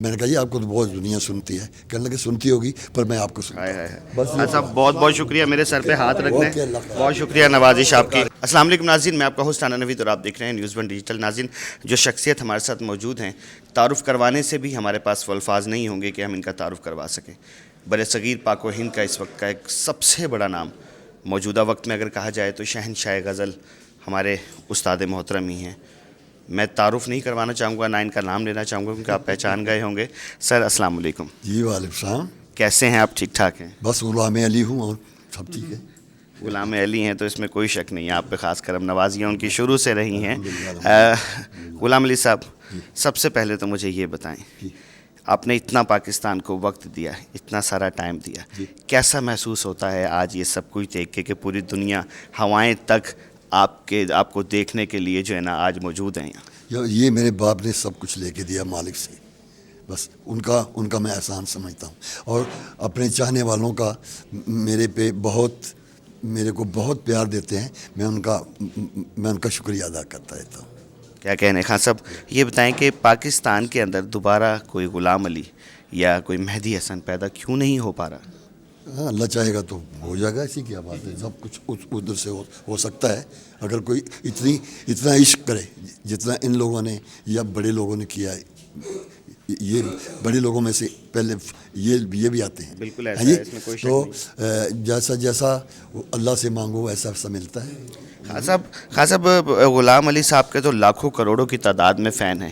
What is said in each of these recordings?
میں نے کہا جی آپ کو تو بہت دنیا سنتی ہے، کہنے لگے سنتی ہوگی پر میں آپ کو سنتا ہوں۔ بس خان صاحب بہت بہت شکریہ میرے سر پہ ہاتھ رکھنے، بہت شکریہ نوازش آپ کی۔ السلام علیکم ناظرین، میں آپ کا ہوسٹ رانا نوید اور آپ دیکھ رہے ہیں نیوز ون ڈیجیٹل۔ ناظرین، جو شخصیت ہمارے ساتھ موجود ہیں، تعارف کروانے سے بھی ہمارے پاس وہ الفاظ نہیں ہوں گے کہ ہم ان کا تعارف کروا سکیں۔ بر صغیر پاک و ہند کا اس وقت کا ایک سب سے بڑا نام موجودہ وقت میں اگر کہا جائے تو شہنشاہ غزل ہمارے استاد محترم ہی ہیں۔ میں تعارف نہیں کروانا چاہوں گا، نہ ان کا نام لینا چاہوں گا کیونکہ آپ پہچان گئے ہوں گے۔ سر السلام علیکم۔ جی وعلیکم السلام۔ کیسے ہیں آپ؟ ٹھیک ٹھاک ہیں؟ بس غلام علی ہوں اور سب ٹھیک ہے۔ غلام علی ہیں تو اس میں کوئی شک نہیں ہے، آپ پہ خاص کرم نوازیاں ان کی شروع سے رہی ہیں۔ غلام علی صاحب، سب سے پہلے تو مجھے یہ بتائیں، آپ نے اتنا پاکستان کو وقت دیا، اتنا سارا ٹائم دیا، کیسا محسوس ہوتا ہے آج یہ سب کچھ دیکھ کے کہ پوری دنیا ہوائیں تک آپ کو دیکھنے کے لیے جو ہے نا آج موجود ہیں یہاں؟ یہ میرے باپ نے سب کچھ لے کے دیا مالک سے، بس ان کا میں احسان سمجھتا ہوں، اور اپنے چاہنے والوں کا میرے کو بہت پیار دیتے ہیں، میں ان کا شکریہ ادا کرتا رہتا ہوں۔ کیا کہنے خان صاحب، یہ بتائیں کہ پاکستان کے اندر دوبارہ کوئی غلام علی یا کوئی مہدی حسن پیدا کیوں نہیں ہو پا رہا؟ ہاں، اللہ چاہے گا تو ہو جائے گا، ایسی کیا بات ہے، سب کچھ ادھر سے ہو سکتا ہے اگر کوئی اتنا عشق کرے جتنا ان لوگوں نے یا بڑے لوگوں نے کیا ہے۔ یہ بڑے لوگوں میں سے پہلے یہ بھی آتے ہیں، بالکل ایسا ہے، اس میں کوئی شک نہیں۔ تو جیسا اللہ سے مانگو ویسا ملتا ہے۔ خان صاحب، غلام علی صاحب کے تو لاکھوں کروڑوں کی تعداد میں فین ہیں،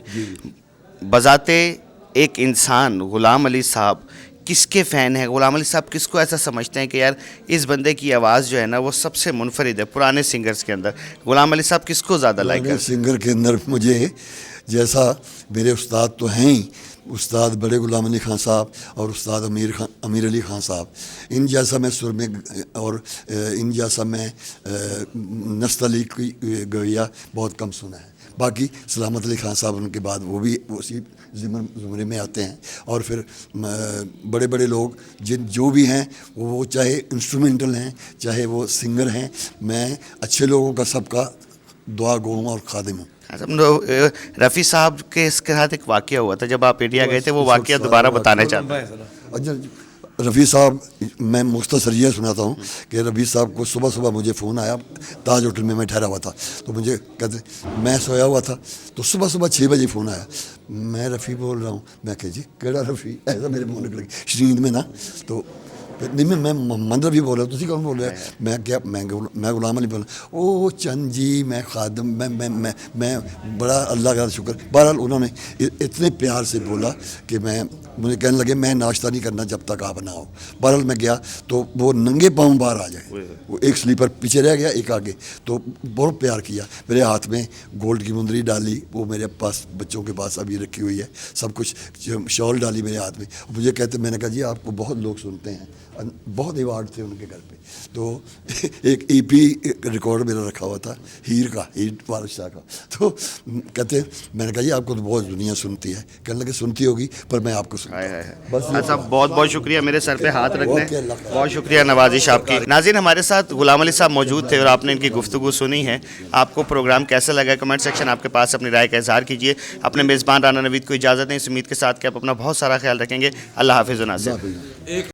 بذات ایک انسان غلام علی صاحب کس کے فین ہیں؟ غلام علی صاحب کس کو ایسا سمجھتے ہیں کہ یار اس بندے کی آواز جو ہے نا وہ سب سے منفرد ہے پرانے سنگرز کے اندر؟ غلام علی صاحب کس کو زیادہ لائک کرتے ہیں؟ سنگر کے اندر مجھے جیسا میرے استاد تو ہیں ہی، استاد بڑے غلام علی خان صاحب اور استاد امیر علی خان صاحب، ان جیسا میں سر میں اور ان جیسا میں نست علی کی گویا بہت کم سنا ہے۔ باقی سلامت علی خان صاحب ان کے بعد وہ بھی اسی زمرے میں آتے ہیں، اور پھر بڑے بڑے لوگ جو بھی ہیں وہ چاہے انسٹرومنٹل ہیں چاہے وہ سنگر ہیں، میں اچھے لوگوں کا سب کا دعا گو اور خادم ہوں۔ رفیع صاحب کے ساتھ ایک واقعہ ہوا تھا جب آپ انڈیا گئے تھے، وہ واقعہ دوبارہ بتانا چاہتا ہوں۔ رفیع صاحب، میں مختصر یہ سناتا ہوں کہ رفیع صاحب کو صبح مجھے فون آیا، تاج ہوٹل میں ٹھہرا ہوا تھا، تو مجھے کہتے میں سویا ہوا تھا، تو صبح 6 بجے فون آیا، میں رفیع بول رہا ہوں، میں کہ جی کیڑا رفیع، ایسا میرے منہ نکل گیا شرین میں نا، تو نہیں میں محمد رفیع بول رہا ہوں، تھی کون بول رہا ہے؟ میں غلام علی بول رہا ہوں۔ او چند جی، میں خادم، میں بڑا اللہ کا شکر۔ بہرحال انہوں نے اتنے پیار سے بولا کہ مجھے کہنے لگے میں ناشتہ نہیں کرنا جب تک آپ نہ ہو۔ بہرحال میں گیا تو وہ ننگے پاؤں باہر آ جائے، وہ ایک سلیپر پیچھے رہ گیا ایک آگے، تو بہت پیار کیا، میرے ہاتھ میں گولڈ کی مندری ڈالی، وہ میرے پاس بچوں کے پاس ابھی رکھی ہوئی ہے، سب کچھ شال ڈالی میرے ہاتھ میں۔ مجھے کہتے، میں نے کہا جی آپ کو بہت لوگ سنتے ہیں، بہت ایوارڈ تھے ان کے گھر پہ، تو ایک ای پی ریکارڈ میرا رکھا ہوا تھا ہیر بادشاہ کا، تو کہتے، میں نے کہا جی آپ کو تو بہت دنیا سنتی ہے، کہنے لگے سنتی ہوگی پر میں آپ کو سنتا ہوں۔ بس صاحب بہت بہت شکریہ میرے سر پہ ہاتھ رکھنے، بہت شکریہ نوازش آپ کی۔ ناظرین، ہمارے ساتھ غلام علی صاحب موجود تھے اور آپ نے ان کی گفتگو سنی ہے۔ آپ کو پروگرام کیسا لگا؟ کمنٹ سیکشن آپ کے پاس اپنی رائے کا اظہار کیجیے۔ اپنے میزبان رانا نوید کو اجازت دیں، اس امید کے ساتھ کہ آپ اپنا بہت سارا خیال رکھیں گے۔ اللہ حافظ و ناصر۔